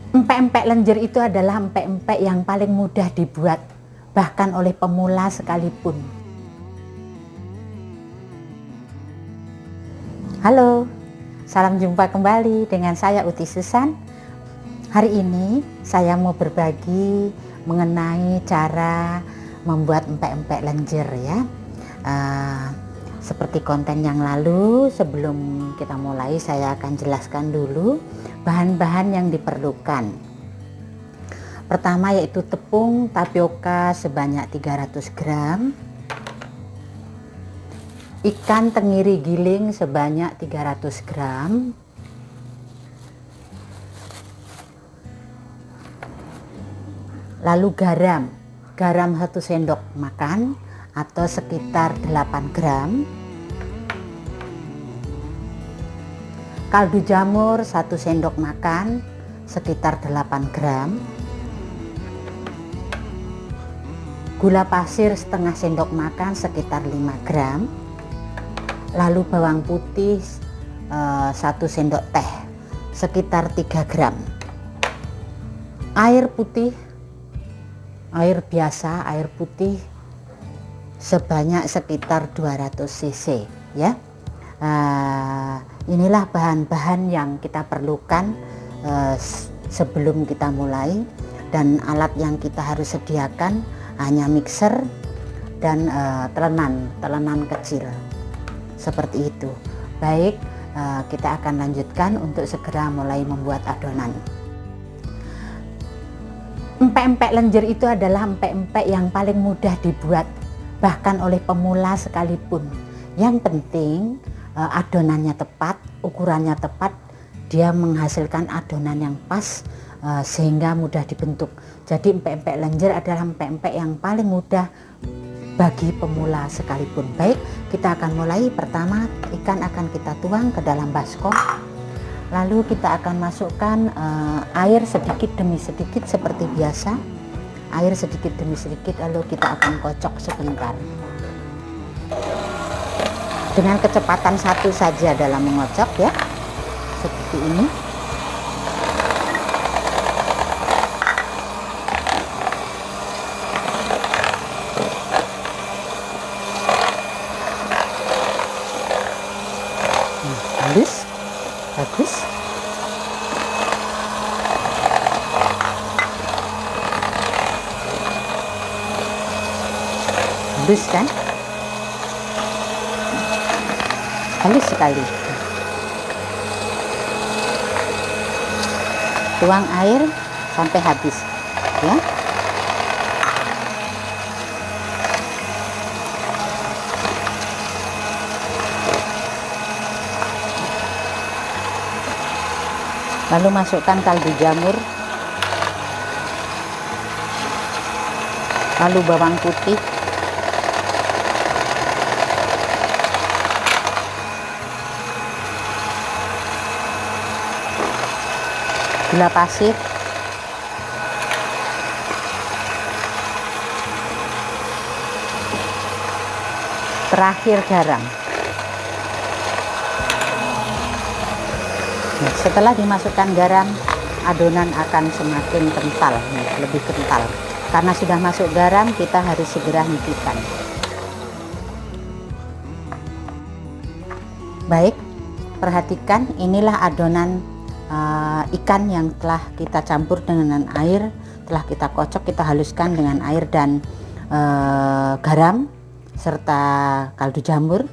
Empek-empek lenjer itu adalah empek-empek yang paling mudah dibuat, bahkan oleh pemula sekalipun. Halo, salam jumpa kembali dengan saya Uti Susan. Hari ini saya mau berbagi mengenai cara membuat empek-empek lenjer ya. Seperti konten yang lalu, sebelum kita mulai saya akan jelaskan dulu bahan-bahan yang diperlukan. Pertama yaitu tepung tapioka sebanyak 300 gram, ikan tenggiri giling sebanyak 300 gram, lalu garam 1 sendok makan atau sekitar 8 gram, kaldu jamur 1 sendok makan sekitar 8 gram, gula pasir setengah sendok makan sekitar 5 gram, lalu bawang putih 1 sendok teh sekitar 3 gram, air putih, air biasa, air putih sebanyak sekitar 200 cc ya. Inilah bahan-bahan yang kita perlukan sebelum kita mulai, dan alat yang kita harus sediakan hanya mixer dan telenan kecil seperti itu. Baik, kita akan lanjutkan untuk segera mulai membuat adonan. Empek-empek lenjer itu adalah empek-empek yang paling mudah dibuat, bahkan oleh pemula sekalipun. Yang penting adonannya tepat, ukurannya tepat, dia menghasilkan adonan yang pas sehingga mudah dibentuk. Jadi empek-empek lenjer adalah empek-empek yang paling mudah bagi pemula sekalipun. Baik, kita akan mulai. Pertama, ikan akan kita tuang ke dalam baskom. Lalu kita akan masukkan air sedikit demi sedikit seperti biasa. Air sedikit demi sedikit, lalu kita akan kocok sebentar. Dengan kecepatan 1 saja dalam mengocok ya, seperti ini. Halus, bagus. Halus kan? Halus sekali. Tuang air sampai habis ya. Lalu masukkan kaldu jamur, lalu bawang putih, gula pasir, terakhir garam. Nah, setelah dimasukkan garam, adonan akan semakin kental, lebih kental. Karena sudah masuk garam, kita harus segera hentikan. Baik, perhatikan, inilah adonan ikan yang telah kita campur dengan air, telah kita kocok, kita haluskan dengan air dan garam serta kaldu jamur.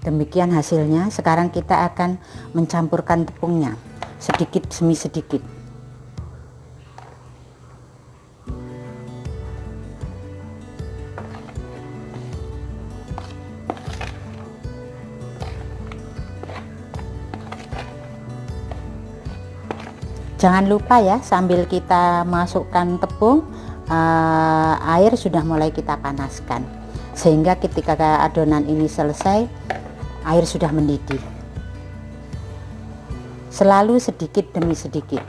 Demikian hasilnya. Sekarang kita akan mencampurkan tepungnya sedikit demi sedikit. Jangan lupa ya, sambil kita masukkan tepung, air sudah mulai kita panaskan, sehingga ketika adonan ini selesai, air sudah mendidih. Selalu sedikit demi sedikit.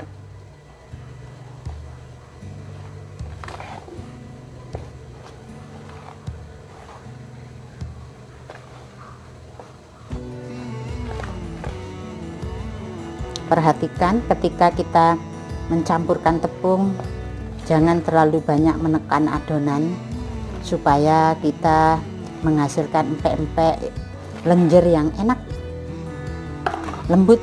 Perhatikan ketika kita mencampurkan tepung, jangan terlalu banyak menekan adonan supaya kita menghasilkan empek-empek lenjer yang enak, lembut.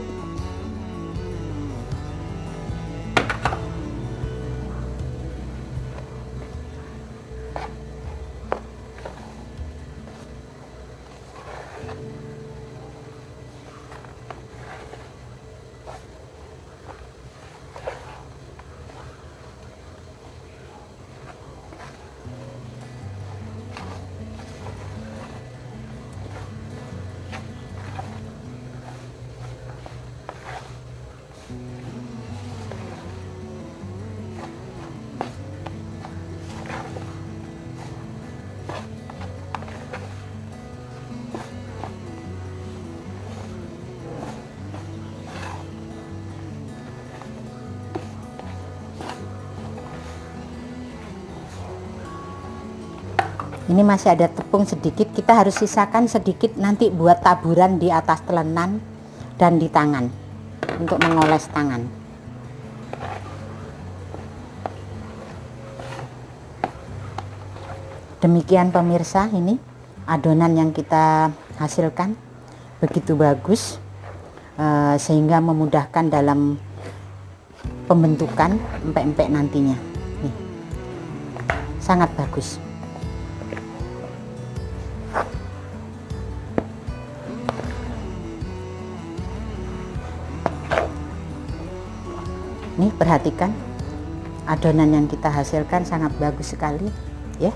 Ini masih ada tepung sedikit, kita harus sisakan sedikit nanti buat taburan di atas telenan dan di tangan untuk mengoles tangan. Demikian pemirsa, ini adonan yang kita hasilkan begitu bagus, sehingga memudahkan dalam pembentukan empek-empek nantinya. Nih, sangat bagus. Nih, perhatikan adonan yang kita hasilkan sangat bagus sekali ya,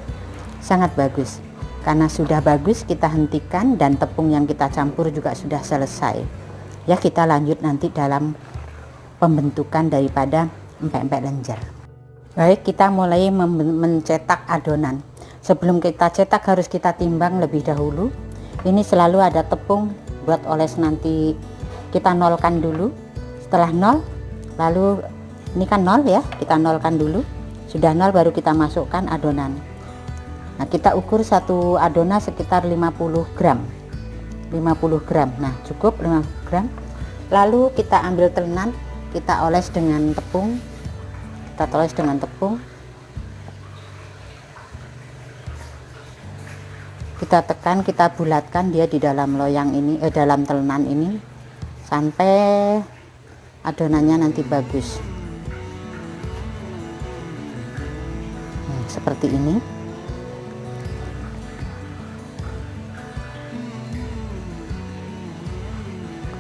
sangat bagus. Karena sudah bagus, kita hentikan dan tepung yang kita campur juga sudah selesai ya. Kita lanjut nanti dalam pembentukan daripada empek-empek lenjer. Baik, kita mulai mencetak adonan. Sebelum kita cetak harus kita timbang lebih dahulu. Ini selalu ada tepung buat oles, nanti kita nolkan dulu. Setelah nol, lalu ini kan nol ya, kita nolkan dulu. Sudah nol baru kita masukkan adonan. Nah, kita ukur satu adonan sekitar 50 gram. 50 gram. Nah, cukup 50 gram. Lalu kita ambil telenan, kita oles dengan tepung. Kita oles dengan tepung. Kita tekan, kita bulatkan dia di dalam loyang ini, dalam telenan ini sampai adonannya nanti bagus. Seperti ini.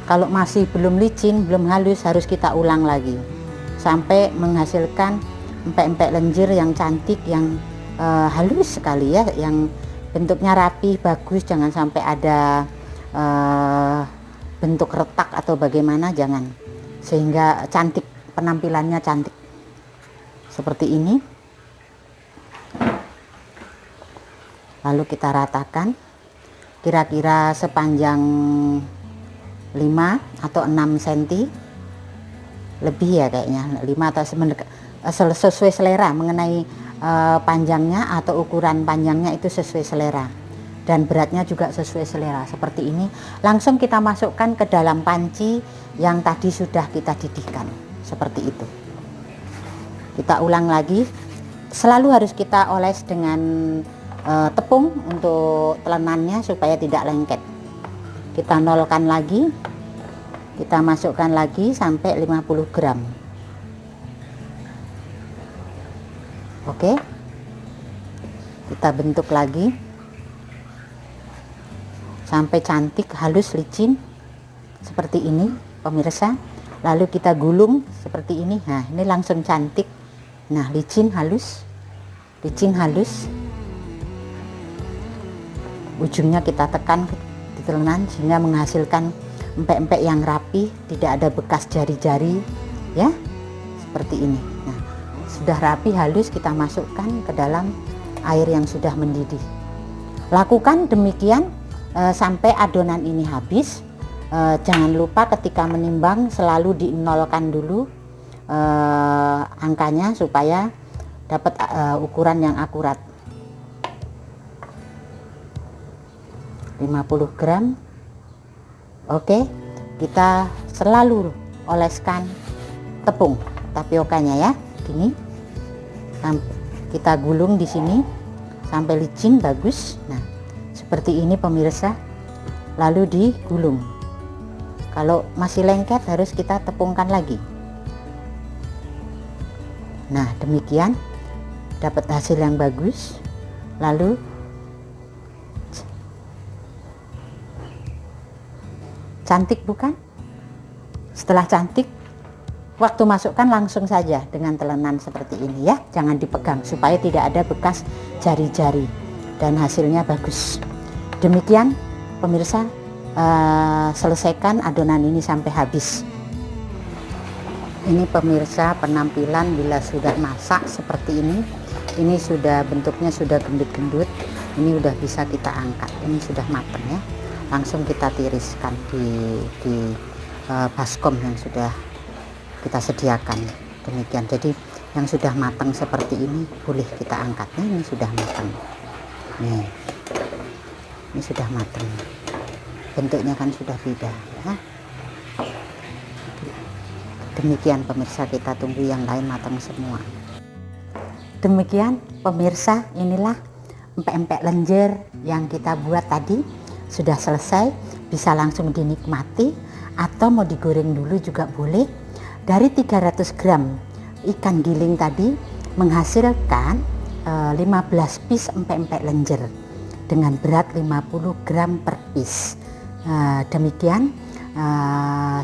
Kalau masih belum licin, belum halus, harus kita ulang lagi sampai menghasilkan empek-empek lenjer yang cantik, yang halus sekali ya, yang bentuknya rapi, bagus. Jangan sampai ada bentuk retak atau bagaimana, jangan, sehingga cantik, penampilannya cantik seperti ini. Lalu kita ratakan kira-kira sepanjang 5 atau 6 cm lebih ya, kayaknya 5 atau sesuai selera, mengenai panjangnya atau ukuran panjangnya itu sesuai selera, dan beratnya juga sesuai selera. Seperti ini langsung kita masukkan ke dalam panci yang tadi sudah kita didihkan. Seperti itu. Kita ulang lagi, selalu harus kita oles dengan tepung untuk telenannya supaya tidak lengket. Kita nolkan lagi, kita masukkan lagi sampai 50 gram. Oke, kita bentuk lagi sampai cantik, halus, licin seperti ini pemirsa. Lalu kita gulung seperti ini. Nah, ini langsung cantik. Nah, licin, halus, licin, halus. Ujungnya kita tekan di telenan sehingga menghasilkan empek-empek yang rapi, tidak ada bekas jari-jari ya, seperti ini. Nah, sudah rapi, halus, kita masukkan ke dalam air yang sudah mendidih. Lakukan demikian sampai adonan ini habis. Jangan lupa ketika menimbang selalu dinolkan dulu angkanya supaya dapat ukuran yang akurat. 50 gram. Oke, kita selalu oleskan tepung tapiokanya ya. Gini. Kita gulung di sini sampai licin bagus. Nah, seperti ini pemirsa. Lalu digulung. Kalau masih lengket harus kita tepungkan lagi. Nah, demikian dapat hasil yang bagus. Lalu cantik bukan? Setelah cantik, waktu masukkan langsung saja dengan telenan seperti ini ya. Jangan dipegang supaya tidak ada bekas jari-jari dan hasilnya bagus. Demikian pemirsa, selesaikan adonan ini sampai habis. Ini pemirsa penampilan bila sudah masak seperti ini. Ini sudah bentuknya sudah gendut-gendut. Ini udah bisa kita angkat. Ini sudah matang ya. Langsung kita tiriskan di baskom yang sudah kita sediakan. Demikian. Jadi yang sudah matang seperti ini boleh kita angkat. Ini sudah matang. Nih. Ini sudah matang. Bentuknya kan sudah beda ya. Demikian pemirsa, kita tunggu yang lain matang semua. Demikian pemirsa, inilah empek-empek lenjer yang kita buat tadi sudah selesai. Bisa langsung dinikmati atau mau digoreng dulu juga boleh. Dari 300 gram ikan giling tadi menghasilkan 15 piece empek-empek lenjer dengan berat 50 gram per piece. Demikian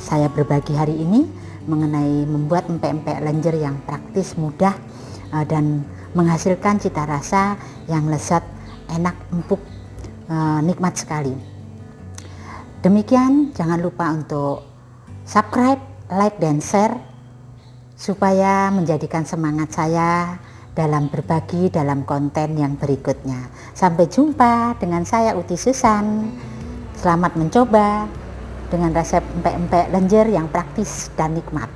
saya berbagi hari ini mengenai membuat empek-empek lenjer yang praktis, mudah, dan menghasilkan cita rasa yang lezat, enak, empuk, nikmat sekali. Demikian, jangan lupa untuk subscribe, like, dan share supaya menjadikan semangat saya dalam berbagi dalam konten yang berikutnya. Sampai jumpa dengan saya Uti Susan. Selamat mencoba dengan resep empek-empek lenjer yang praktis dan nikmat.